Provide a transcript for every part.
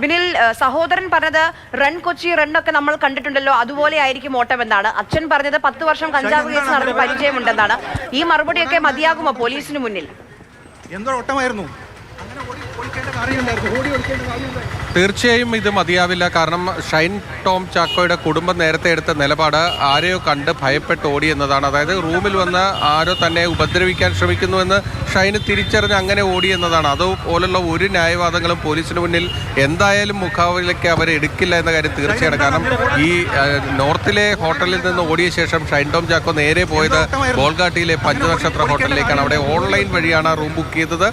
ബിനിൽ സഹോദരൻ പറഞ്ഞത് റൺ കൊച്ചി റണ്ണൊക്കെ നമ്മൾ കണ്ടിട്ടുണ്ടല്ലോ, അതുപോലെ ആയിരിക്കും ഓട്ടം എന്നാണ്. അച്ഛൻ പറഞ്ഞത് 10 വർഷം കഞ്ചാവ് കേസ് നടന്ന പരിചയമുണ്ടെന്നാണ്. ഈ മറുപടിയൊക്കെ മതിയാകുമോ പോലീസിന് മുന്നിൽ? എന്തോ ഓട്ടമായിരുന്നു. തീർച്ചയായും ഇത് മതിയാവില്ല. കാരണം ഷൈൻ ടോം ചാക്കോയുടെ കുടുംബം നേരത്തെ എടുത്ത നിലപാട് ആരെയോ കണ്ട് ഭയപ്പെട്ട് ഓടി എന്നതാണ്. അതായത് റൂമിൽ വന്ന് ആരോ തന്നെ ഉപദ്രവിക്കാൻ ശ്രമിക്കുന്നുവെന്ന് ഷൈന് തിരിച്ചറിഞ്ഞ് അങ്ങനെ ഓടി എന്നതാണ്. അതുപോലുള്ള ഒരു ന്യായവാദങ്ങളും പോലീസിന് മുന്നിൽ എന്തായാലും മുഖാവലിലേക്ക് അവർ എടുക്കില്ല എന്ന കാര്യം തീർച്ചയാണ്. കാരണം ഈ നോർത്തിലെ ഹോട്ടലിൽ നിന്ന് ഓടിയ ശേഷം ഷൈൻ ടോം ചാക്കോ നേരെ പോയത് ബോൾഗാട്ടിയിലെ പഞ്ചനക്ഷത്ര ഹോട്ടലിലേക്കാണ്. അവിടെ ഓൺലൈൻ വഴിയാണ് റൂം ബുക്ക് ചെയ്തത്.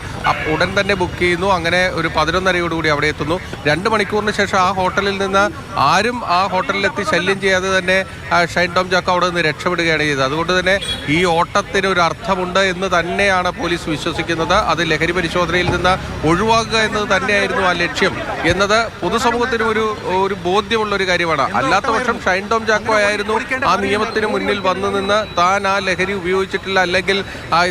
ഉടൻ തന്നെ ബുക്ക് ചെയ്യുന്നു. അങ്ങനെ ഒരു 11:30യോടുകൂടി അവിടെ എത്തുന്നു. 2 മണിക്കൂറിന് ശേഷം ആ ഹോട്ടലിൽ നിന്ന് ആരും ആ ഹോട്ടലിലെത്തി ശല്യം ചെയ്യാതെ തന്നെ ഷൈൻ ടോം ചാക്കോ അവിടെ നിന്ന് രക്ഷപ്പെടുകയാണ് ചെയ്തത്. അതുകൊണ്ട് തന്നെ ഈ ഓട്ടത്തിന് ഒരു അർത്ഥമുണ്ട് എന്ന് തന്നെയാണ് പോലീസ് വിശ്വസിക്കുന്നത്. അത് ലഹരി പരിശോധനയിൽ നിന്ന് ഒഴിവാക്കുക എന്നത് തന്നെയായിരുന്നു ആ ലക്ഷ്യം എന്നത് പൊതുസമൂഹത്തിനും ഒരു ബോധ്യമുള്ള ഒരു കാര്യമാണ്. അല്ലാത്ത പക്ഷം ഷൈൻ ടോം ചാക്കോ ആയിരുന്നു ആ നിയമത്തിന് മുന്നിൽ വന്നു നിന്ന് താൻ ആ ലഹരി ഉപയോഗിച്ചിട്ടില്ല, അല്ലെങ്കിൽ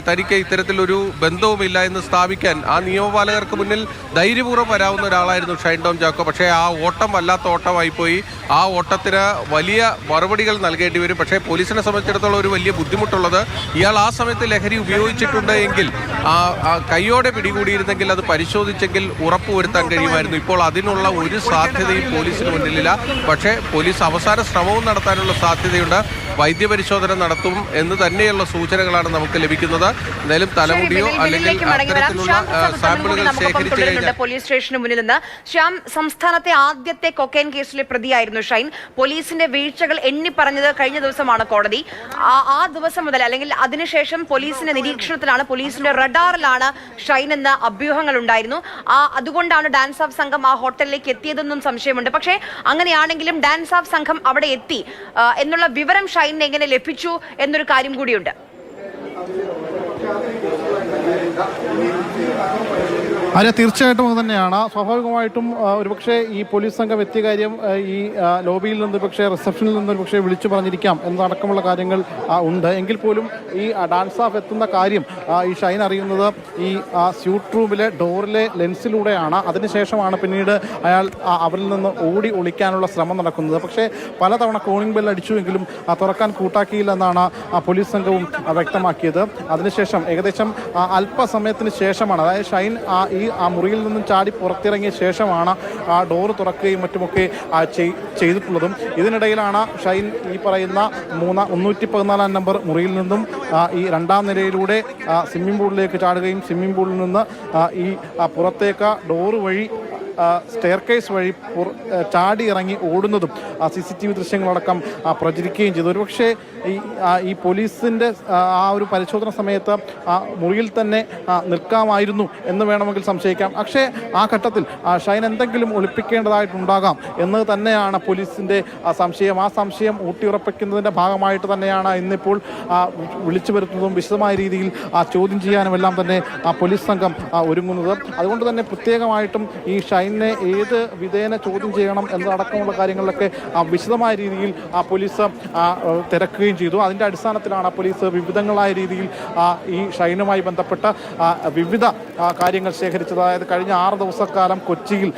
തനിക്ക് ഇത്തരത്തിലൊരു ബന്ധവുമില്ല എന്ന് സ്ഥാപിക്കാൻ ആ നിയമപാലകർക്ക് മുന്നിൽ ധൈര്യപൂർവ്വം വരാവുന്ന ഒരാളായിരുന്നു ഷൈൻ ടോം ചാക്കോ. പക്ഷേ ആ ഓട്ടം വല്ലാത്ത ഓട്ടമായിപ്പോയി. ആ ഓട്ടത്തിന് വലിയ മറുപടികൾ നൽകേണ്ടി വരും. പക്ഷേ പോലീസിനെ സംബന്ധിച്ചിടത്തോളം ഒരു വലിയ ബുദ്ധിമുട്ടുള്ളത്, ഇയാൾ ആ സമയത്ത് ലഹരി ഉപയോഗിച്ചിട്ടുണ്ട് എങ്കിൽ കൈയോടെ പിടികൂടിയിരുന്നെങ്കിൽ അത് പരിശോധിച്ചെങ്കിൽ ഉറപ്പുവരുത്താൻ കഴിയുമായിരുന്നു. ഇപ്പോൾ അതിനുള്ള ഒരു സാധ്യതയും പോലീസിന് മുന്നിലില്ല. പക്ഷേ പോലീസ് അവസാന ശ്രമവും നടത്താനുള്ള സാധ്യതയുണ്ട്. വൈദ്യപരിശോധന നടത്തും എന്ന് തന്നെയുള്ള സൂചനകളാണ് നമുക്ക് ലഭിക്കുന്നത്. എന്തായാലും തലമുടിയോ അല്ലെങ്കിൽ അത്തരത്തിലുള്ള സാമ്പിളുകൾ ശേഖരിച്ചു കഴിഞ്ഞാൽ പോലീസ് സ്റ്റേഷന് മുന്നിൽ നിന്ന് സംസ്ഥാനത്തെ ആദ്യത്തെ കൊക്കൈൻ കേസിലെ പ്രതിയായിരുന്നു ഷൈൻ. പോലീസിന്റെ വീഴ്ചകൾ എണ്ണി പറഞ്ഞത് കഴിഞ്ഞ ദിവസമാണ് കോടതി. ആ ദിവസം മുതൽ അല്ലെങ്കിൽ അതിനുശേഷം പോലീസിന്റെ നിരീക്ഷണത്തിലാണ്, പോലീസിന്റെ റഡാറിലാണ് ഷൈൻ എന്ന അഭ്യൂഹങ്ങൾ ഉണ്ടായിരുന്നു. അതുകൊണ്ടാണ് ഡാൻസ് ഓഫ് സംഘം ആ ഹോട്ടലിലേക്ക് എത്തിയതെന്നും സംശയമുണ്ട്. പക്ഷേ അങ്ങനെയാണെങ്കിലും ഡാൻസ് ഓഫ് സംഘം അവിടെ എത്തി എന്നുള്ള വിവരം ഷൈനിന് എങ്ങനെ ലഭിച്ചു എന്നൊരു കാര്യം കൂടിയുണ്ട്. അതെ, തീർച്ചയായിട്ടും അത് തന്നെയാണ്. സ്വാഭാവികമായിട്ടും ഒരുപക്ഷെ ഈ പോലീസ് സംഘം എത്തിയ കാര്യം ഈ ലോബിയിൽ നിന്ന് പക്ഷേ റിസപ്ഷനിൽ നിന്ന് പക്ഷേ വിളിച്ചു പറഞ്ഞിരിക്കാം എന്നതടക്കമുള്ള കാര്യങ്ങൾ ഉണ്ട്. എങ്കിൽ പോലും ഈ ഡാൻസ് ഓഫ് എത്തുന്ന കാര്യം ഈ ഷൈൻ അറിയുന്നത് ഈ സ്യൂട്ട് റൂമിലെ ഡോറിലെ ലെൻസിലൂടെയാണ്. അതിനുശേഷമാണ് പിന്നീട് അയാൾ അവരിൽ നിന്ന് ഓടി ഒളിക്കാനുള്ള ശ്രമം നടക്കുന്നത്. പക്ഷേ പലതവണ കോളിംഗ് ബെൽ അടിച്ചുവെങ്കിലും തുറക്കാൻ കൂട്ടാക്കിയില്ലെന്നാണ് പോലീസ് സംഘവും വ്യക്തമാക്കിയത്. അതിനുശേഷം ഏകദേശം അല്പസമയത്തിന് ശേഷമാണ്, അതായത് ഷൈൻ ആ മുറിയിൽ നിന്നും ചാടി പുറത്തിറങ്ങിയ ശേഷമാണ് ആ ഡോറ് തുറക്കുകയും മറ്റുമൊക്കെ ചെയ്തിട്ടുള്ളതും. ഇതിനിടയിലാണ് ഷൈൻ ഈ പറയുന്ന 314 നമ്പർ മുറിയിൽ നിന്നും ഈ 2ാം നിലയിലൂടെ സ്വിമ്മിംഗ് പൂളിലേക്ക് ചാടുകയും സ്വിമ്മിംഗ് പൂളിൽ നിന്ന് ഈ പുറത്തേക്ക് ഡോറ് വഴി സ്റ്റെയർകേസ് വഴി ചാടി ഇറങ്ങി ഓടുന്നതും CCTV ദൃശ്യങ്ങളടക്കം പ്രചരിക്കുകയും ചെയ്തു. ഒരുപക്ഷെ ഈ പോലീസിൻ്റെ ആ ഒരു പരിശോധന സമയത്ത് മുറിയിൽ തന്നെ നിൽക്കാമായിരുന്നു എന്ന് വേണമെങ്കിൽ സംശയിക്കാം. പക്ഷേ ആ ഘട്ടത്തിൽ ഷൈൻ എന്തെങ്കിലും ഒളിപ്പിക്കേണ്ടതായിട്ടുണ്ടാകാം എന്ന് തന്നെയാണ് പോലീസിൻ്റെ സംശയം. ആ സംശയം ഊട്ടിയുറപ്പിക്കുന്നതിൻ്റെ ഭാഗമായിട്ട് തന്നെയാണ് ഇന്നിപ്പോൾ വിളിച്ചു വരുത്തുന്നതും വിശദമായ രീതിയിൽ ചോദ്യം ചെയ്യാനുമെല്ലാം തന്നെ പോലീസ് സംഘം ഒരുങ്ങുന്നത്. അതുകൊണ്ട് തന്നെ പ്രത്യേകമായിട്ടും ഈ ഷൈനെ ഏത് വിധേന ചോദ്യം ചെയ്യണം എന്നതടക്കമുള്ള കാര്യങ്ങളിലൊക്കെ വിശദമായ രീതിയിൽ പോലീസ് തിരക്കുകയും ചെയ്തു. അതിൻ്റെ അടിസ്ഥാനത്തിലാണ് പോലീസ് വിവിധങ്ങളായ രീതിയിൽ ഈ ഷൈനുമായി ബന്ധപ്പെട്ട വിവിധ കാര്യങ്ങൾ ശേഖരിച്ചത്. അതായത് കഴിഞ്ഞ 6 ദിവസക്കാലം കൊച്ചിയിൽ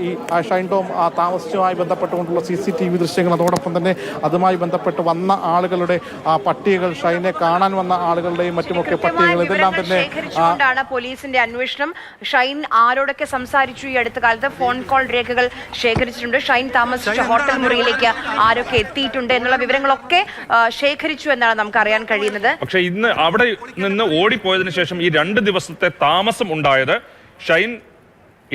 ഈ ഷൈൻ ടോം താമസിച്ചുമായി ബന്ധപ്പെട്ടുകൊണ്ടുള്ള CCTV ദൃശ്യങ്ങൾ, അതോടൊപ്പം തന്നെ അതുമായി ബന്ധപ്പെട്ട് വന്ന ആളുകളുടെ പട്ടികകൾ, ഷൈനെ കാണാൻ വന്ന ആളുകളുടെയും മറ്റുമൊക്കെ പട്ടികകൾ, ഇതെല്ലാം തന്നെ പോലീസിന്റെ അന്വേഷണം. ഷൈൻ ആരോടൊക്കെ സംസാരിച്ചു ഈ അടുത്ത കാലത്ത് ഫോൺ കോൾ രേഖകൾ ശേഖരിച്ചിട്ടുണ്ട്. ഷൈൻ താമസിച്ച ഹോട്ടൽ മുറിയിലേക്ക് ആരൊക്കെ എത്തിയിട്ടുണ്ട് എന്നുള്ള വിവരങ്ങളൊക്കെ ശേഖരിച്ചു എന്നാണ് നമുക്ക് അറിയാൻ കഴിയുന്നത്. പക്ഷേ ഇന്ന് അവിടെ നിന്ന് ഓടിപ്പോയതിനു ശേഷം ഈ 2 ദിവസത്തെ താമസം ഉണ്ടായത് ഷൈൻ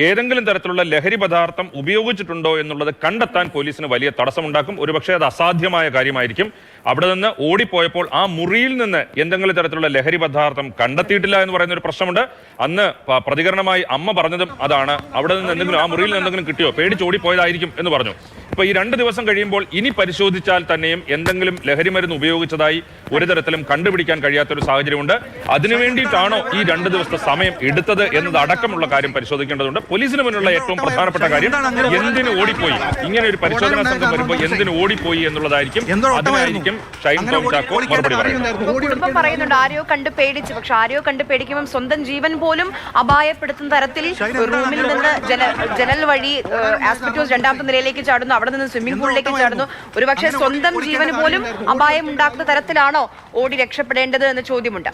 ഏതെങ്കിലും തരത്തിലുള്ള ലഹരി പദാർത്ഥം ഉപയോഗിച്ചിട്ടുണ്ടോ എന്നുള്ളത് കണ്ടെത്താൻ പോലീസിന് വലിയ തടസ്സമുണ്ടാക്കും. ഒരുപക്ഷെ അത് അസാധ്യമായ കാര്യമായിരിക്കും. അവിടെ നിന്ന് ഓടിപ്പോയപ്പോൾ ആ മുറിയിൽ നിന്ന് എന്തെങ്കിലും തരത്തിലുള്ള ലഹരി പദാർത്ഥം കണ്ടെത്തിയിട്ടില്ല എന്ന് പറയുന്ന ഒരു പ്രശ്നമുണ്ട്. അന്ന് പ്രതികരണമായി അമ്മ പറഞ്ഞതും അതാണ്. അവിടെ നിന്ന് എന്തെങ്കിലും ആ മുറിയിൽ നിന്ന് എന്തെങ്കിലും കിട്ടിയോ, പേടിച്ച് ഓടിപ്പോയതായിരിക്കും എന്ന് പറഞ്ഞു. അപ്പൊ ഈ 2 ദിവസം കഴിയുമ്പോൾ ഇനി പരിശോധിച്ചാൽ തന്നെയും എന്തെങ്കിലും ലഹരി മരുന്ന് ഉപയോഗിച്ചതായി ഒരു തരത്തിലും കണ്ടുപിടിക്കാൻ കഴിയാത്തൊരു സാഹചര്യമുണ്ട്. അതിനു വേണ്ടിയിട്ടാണോ ഈ 2 ദിവസത്തെ സമയം എടുത്തത് എന്നത് അടക്കമുള്ള കാര്യം പരിശോധിക്കേണ്ടതുണ്ട്. പോലീസിന് മുന്നിലുള്ള ഏറ്റവും പ്രധാനപ്പെട്ട കാര്യം എന്തിന് ഓടിപ്പോയി, ഇങ്ങനെ ഒരു പരിശോധനാ സംഘം വരുമ്പോൾ എന്തിന് ഓടിപ്പോയി എന്നുള്ളതായിരിക്കും. അതിനായിരിക്കും ഷൈൻ ടോം ചാക്കോ മറുപടി പറയുന്നത്. കുടുംബം പറയുന്നുണ്ട് ആരെയോ കണ്ട് പേടിച്ച്. പക്ഷെ ആരെയോ കണ്ട് പേടിക്കുമ്പോൾ സ്വന്തം ജീവൻ പോലും അപായപ്പെടുത്തുന്ന തരത്തിൽ റൂമിൽ നിന്ന് ജനൽ വഴി ആസ്പെറ്റോസ് 2ാമത്തെ നിലയിലേക്ക് ചാടുന്നു, അവിടെ നിന്ന് സ്വിമ്മിംഗ് പൂളിലേക്ക് ചാടുന്നു. ഒരുപക്ഷെ സ്വന്തം ജീവന് പോലും അപായം ഉണ്ടാക്കുന്ന തരത്തിലാണോ ഓടി രക്ഷപ്പെടേണ്ടത് എന്ന ചോദ്യമുണ്ട്.